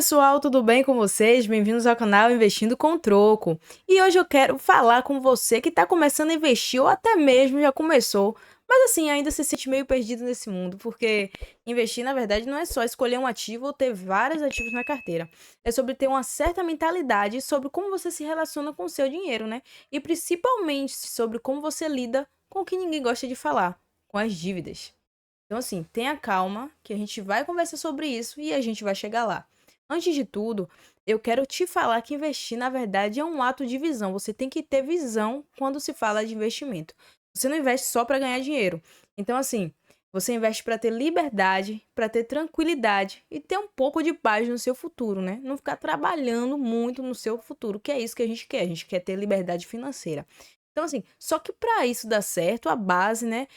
pessoal, tudo bem com vocês? Bem-vindos ao canal Investindo com Troco. E hoje eu quero falar com você que está começando a investir ou até mesmo já começou, mas assim, ainda se sente meio perdido nesse mundo, porque investir, na verdade, não é só escolher um ativo ou ter vários ativos na carteira. É sobre ter uma certa mentalidade sobre como você se relaciona com o seu dinheiro, né? E principalmente sobre como você lida com o que ninguém gosta de falar, com as dívidas. Então, assim, tenha calma, que a gente vai conversar sobre isso e a gente vai chegar lá. Antes de tudo, eu quero te falar que investir, na verdade, é um ato de visão. Você tem que ter visão quando se fala de investimento. Você não investe só para ganhar dinheiro. Então, assim, você investe para ter liberdade, para ter tranquilidade e ter um pouco de paz no seu futuro, né? Não ficar trabalhando muito no seu futuro, que é isso que a gente quer. A gente quer ter liberdade financeira. Então, assim, só que para isso dar certo, a base, né,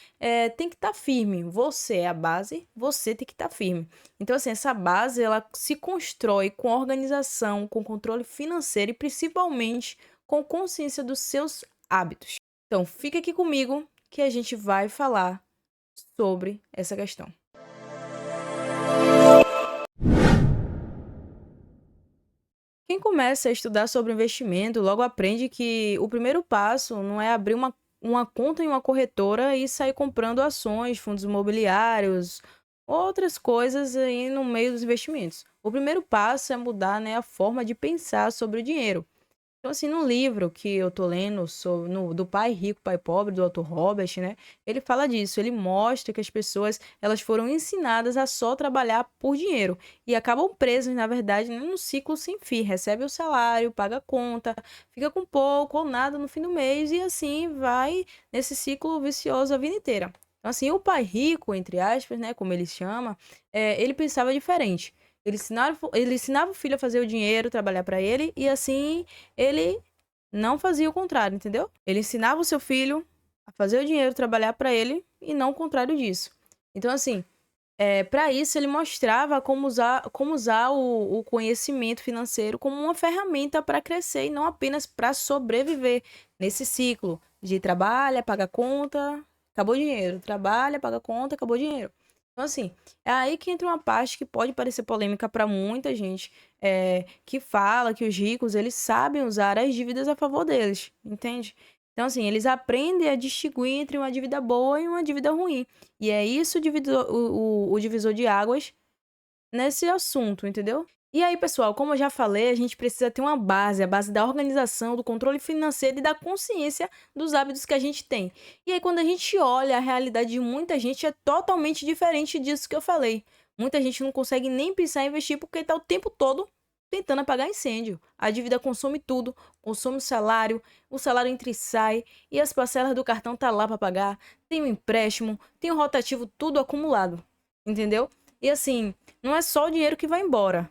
tem que estar firme. Você é a base, você tem que estar firme. Então, assim, essa base, ela se constrói com organização, com controle financeiro e principalmente com consciência dos seus hábitos. Então, fica aqui comigo que a gente vai falar sobre essa questão. Quem começa a estudar sobre investimento logo aprende que o primeiro passo não é abrir uma conta em uma corretora e sair comprando ações, fundos imobiliários, outras coisas aí no meio dos investimentos. O primeiro passo é mudar, né, a forma de pensar sobre o dinheiro. Então, assim, no livro que eu tô lendo do Pai Rico, Pai Pobre, do autor Robert, né? Ele fala disso, ele mostra que as pessoas, elas foram ensinadas a só trabalhar por dinheiro e acabam presas, na verdade, né, num ciclo sem fim. Recebe o salário, paga a conta, fica com pouco ou nada no fim do mês e assim vai nesse ciclo vicioso a vida inteira. Então, assim, o pai rico, entre aspas, né, como ele chama, ele pensava diferente. Ele ensinava o filho a fazer o dinheiro, trabalhar para ele, e assim ele não fazia o contrário, entendeu? Ele ensinava o seu filho a fazer o dinheiro, trabalhar para ele, e não o contrário disso. Então, assim, para isso ele mostrava como usar o conhecimento financeiro como uma ferramenta para crescer e não apenas para sobreviver nesse ciclo de trabalha, paga conta, acabou o dinheiro, trabalha, paga conta, acabou o dinheiro. Então, assim, é aí que entra uma parte que pode parecer polêmica para muita gente, que fala que os ricos, eles sabem usar as dívidas a favor deles, entende? Então, assim, eles aprendem a distinguir entre uma dívida boa e uma dívida ruim. E é isso o divisor de águas nesse assunto, entendeu? E aí, pessoal, como eu já falei, a gente precisa ter uma base, a base da organização, do controle financeiro e da consciência dos hábitos que a gente tem. E aí, quando a gente olha a realidade de muita gente, é totalmente diferente disso que eu falei. Muita gente não consegue nem pensar em investir porque está o tempo todo tentando apagar incêndio. A dívida consome tudo, consome o salário entra e sai, e as parcelas do cartão tá lá para pagar, tem o empréstimo, tem o rotativo, tudo acumulado, entendeu? E assim, não é só o dinheiro que vai embora.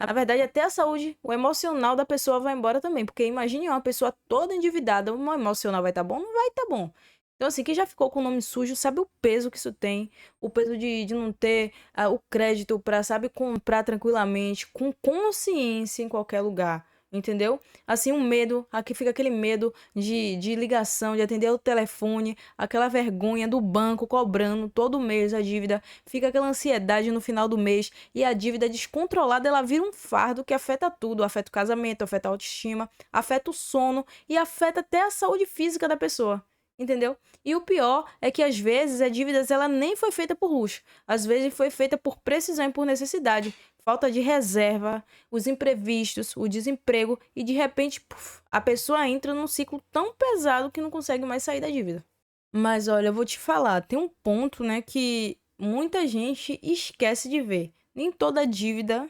Na verdade, até a saúde, o emocional da pessoa vai embora também. Porque imagine uma pessoa toda endividada, o emocional vai estar bom? Não vai estar bom. Então, assim, quem já ficou com o nome sujo sabe o peso que isso tem. O peso de não ter o crédito para, sabe, comprar tranquilamente, com consciência em qualquer lugar. Entendeu? Assim, um medo, aqui fica aquele medo de ligação, de atender o telefone, aquela vergonha do banco cobrando todo mês a dívida, fica aquela ansiedade no final do mês e a dívida descontrolada, ela vira um fardo que afeta tudo, afeta o casamento, afeta a autoestima, afeta o sono e afeta até a saúde física da pessoa. Entendeu? E o pior é que às vezes a dívida ela nem foi feita por luxo, às vezes foi feita por precisão e por necessidade, falta de reserva, os imprevistos, o desemprego e de repente, puf, a pessoa entra num ciclo tão pesado que não consegue mais sair da dívida. Mas olha, eu vou te falar, tem um ponto, né, que muita gente esquece de ver. Nem toda dívida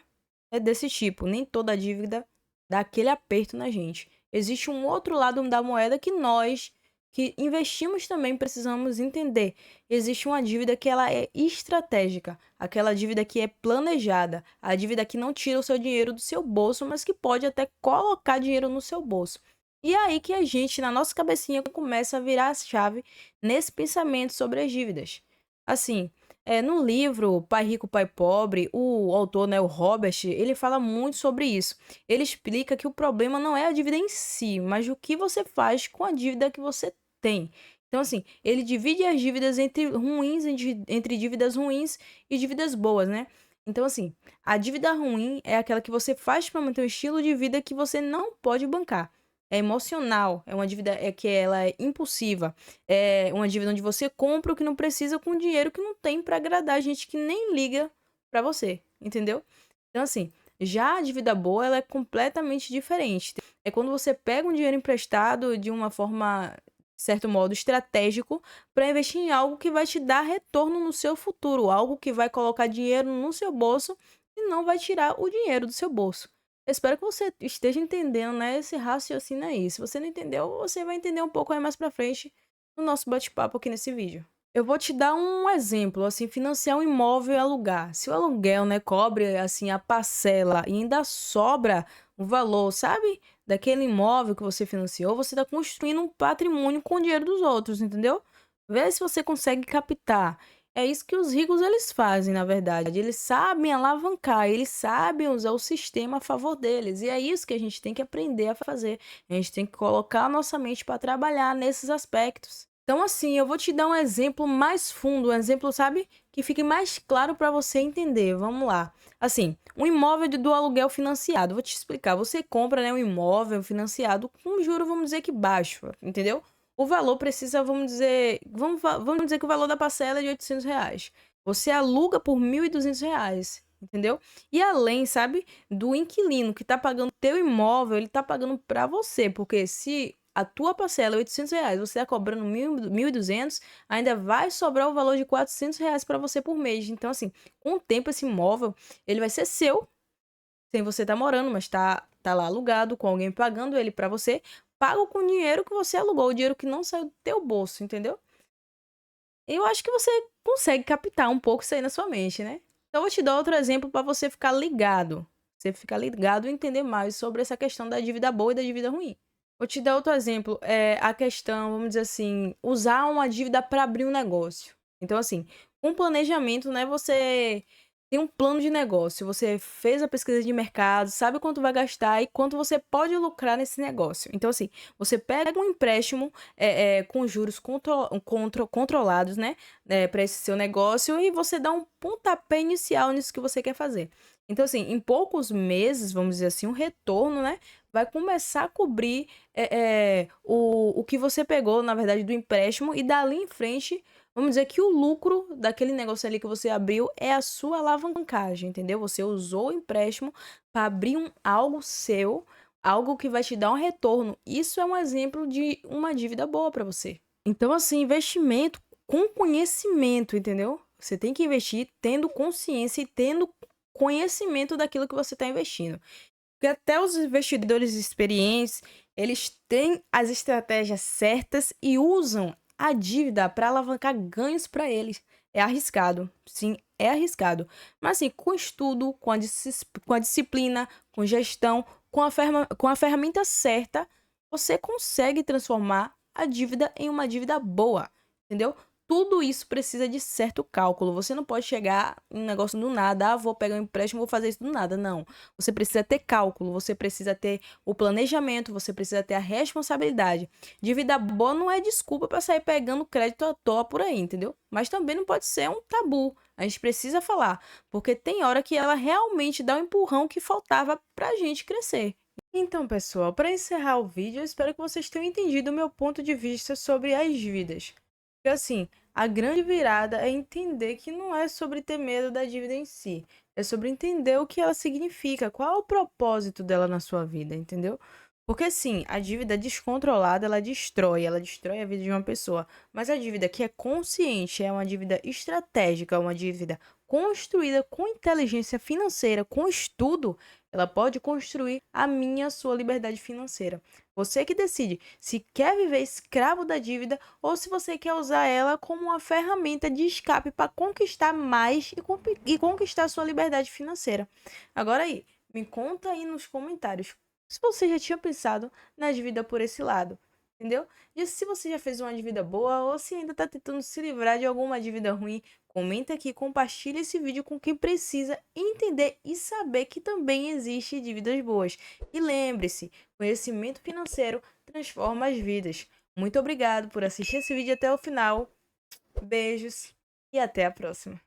é desse tipo, nem toda dívida dá aquele aperto na gente. Existe um outro lado da moeda que nós que investimos também precisamos entender. Existe uma dívida que ela é estratégica, aquela dívida que é planejada, a dívida que não tira o seu dinheiro do seu bolso, mas que pode até colocar dinheiro no seu bolso. E é aí que a gente, na nossa cabecinha, começa a virar a chave nesse pensamento sobre as dívidas. Assim, no livro Pai Rico, Pai Pobre, o autor, né, o Robert, ele fala muito sobre isso. Ele explica que o problema não é a dívida em si, mas o que você faz com a dívida que você tem. Então, assim, ele divide as dívidas entre dívidas ruins e dívidas boas, né? Então, assim, a dívida ruim é aquela que você faz para manter um estilo de vida que você não pode bancar. É emocional, é uma dívida que ela é impulsiva, é uma dívida onde você compra o que não precisa com dinheiro que não tem para agradar a gente que nem liga para você, entendeu? Então, assim, já a dívida boa, ela é completamente diferente. É quando você pega um dinheiro emprestado de uma forma, de certo modo, estratégico para investir em algo que vai te dar retorno no seu futuro, algo que vai colocar dinheiro no seu bolso e não vai tirar o dinheiro do seu bolso. Eu espero que você esteja entendendo, né, esse raciocínio aí. Se você não entendeu, você vai entender um pouco aí mais pra frente no nosso bate-papo aqui nesse vídeo. Eu vou te dar um exemplo, assim, financiar um imóvel e alugar. Se o aluguel, né, cobre, assim, a parcela e ainda sobra o valor, sabe? Daquele imóvel que você financiou, você está construindo um patrimônio com o dinheiro dos outros, entendeu? Vê se você consegue captar. É isso que os ricos, eles fazem, na verdade. Eles sabem alavancar, eles sabem usar o sistema a favor deles. E é isso que a gente tem que aprender a fazer. A gente tem que colocar a nossa mente para trabalhar nesses aspectos. Então, assim, eu vou te dar um exemplo mais fundo, um exemplo, sabe, que fique mais claro para você entender. Vamos lá. Assim, um imóvel do aluguel financiado. Vou te explicar. Você compra, né, um imóvel financiado com juro, vamos dizer que baixo, entendeu? O valor precisa, vamos dizer que o valor da parcela é de R$ 800. Você aluga por R$ 1.200, entendeu? E além, sabe, do inquilino que tá pagando teu imóvel, ele tá pagando para você, porque se a tua parcela é R$ 800, você está cobrando 1.200, ainda vai sobrar o valor de R$ 400 para você por mês. Então, assim, com o tempo, esse imóvel, ele vai ser seu, sem você estar morando, mas tá lá alugado, com alguém pagando ele para você, pago com o dinheiro que você alugou, o dinheiro que não saiu do teu bolso, entendeu? Eu acho que você consegue captar um pouco isso aí na sua mente, né? Então, eu vou te dar outro exemplo para você ficar ligado. Você ficar ligado e entender mais sobre essa questão da dívida boa e da dívida ruim. Vou te dar outro exemplo, a questão, vamos dizer assim, usar uma dívida para abrir um negócio. Então, assim, com planejamento, né, você tem um plano de negócio, você fez a pesquisa de mercado, sabe quanto vai gastar e quanto você pode lucrar nesse negócio. Então, assim, você pega um empréstimo com juros controlados, né, para esse seu negócio e você dá um pontapé inicial nisso que você quer fazer. Então, assim, em poucos meses, vamos dizer assim, um retorno, né, vai começar a cobrir o que você pegou, na verdade, do empréstimo, e dali em frente, vamos dizer que o lucro daquele negócio ali que você abriu é a sua alavancagem, entendeu? Você usou o empréstimo para abrir algo seu, algo que vai te dar um retorno. Isso é um exemplo de uma dívida boa para você. Então, assim, investimento com conhecimento, entendeu? Você tem que investir tendo consciência e tendo conhecimento daquilo que você está investindo. Porque até os investidores experientes, eles têm as estratégias certas e usam a dívida para alavancar ganhos para eles. É arriscado, sim, é arriscado. Mas assim, com estudo, com a disciplina, com gestão, com a ferramenta certa, você consegue transformar a dívida em uma dívida boa, entendeu? Tudo isso precisa de certo cálculo. Você não pode chegar em um negócio do nada, vou pegar um empréstimo, vou fazer isso do nada. Não. Você precisa ter cálculo, você precisa ter o planejamento, você precisa ter a responsabilidade. Dívida boa não é desculpa para sair pegando crédito à toa por aí, entendeu? Mas também não pode ser um tabu. A gente precisa falar, porque tem hora que ela realmente dá o empurrão que faltava pra gente crescer. Então, pessoal, para encerrar o vídeo, eu espero que vocês tenham entendido o meu ponto de vista sobre as dívidas. Porque assim, a grande virada é entender que não é sobre ter medo da dívida em si, é sobre entender o que ela significa, qual é o propósito dela na sua vida, entendeu? Porque sim, a dívida descontrolada, ela destrói a vida de uma pessoa, mas a dívida que é consciente, é uma dívida estratégica, uma dívida construída com inteligência financeira, com estudo, ela pode construir a minha, a sua liberdade financeira. Você que decide se quer viver escravo da dívida ou se você quer usar ela como uma ferramenta de escape para conquistar mais e conquistar a sua liberdade financeira. Agora aí, me conta aí nos comentários se você já tinha pensado na dívida por esse lado, entendeu? E se você já fez uma dívida boa ou se ainda está tentando se livrar de alguma dívida ruim, comenta aqui, compartilha esse vídeo com quem precisa entender e saber que também existe dívidas boas. E lembre-se, conhecimento financeiro transforma as vidas. Muito obrigado por assistir esse vídeo até o final. Beijos e até a próxima.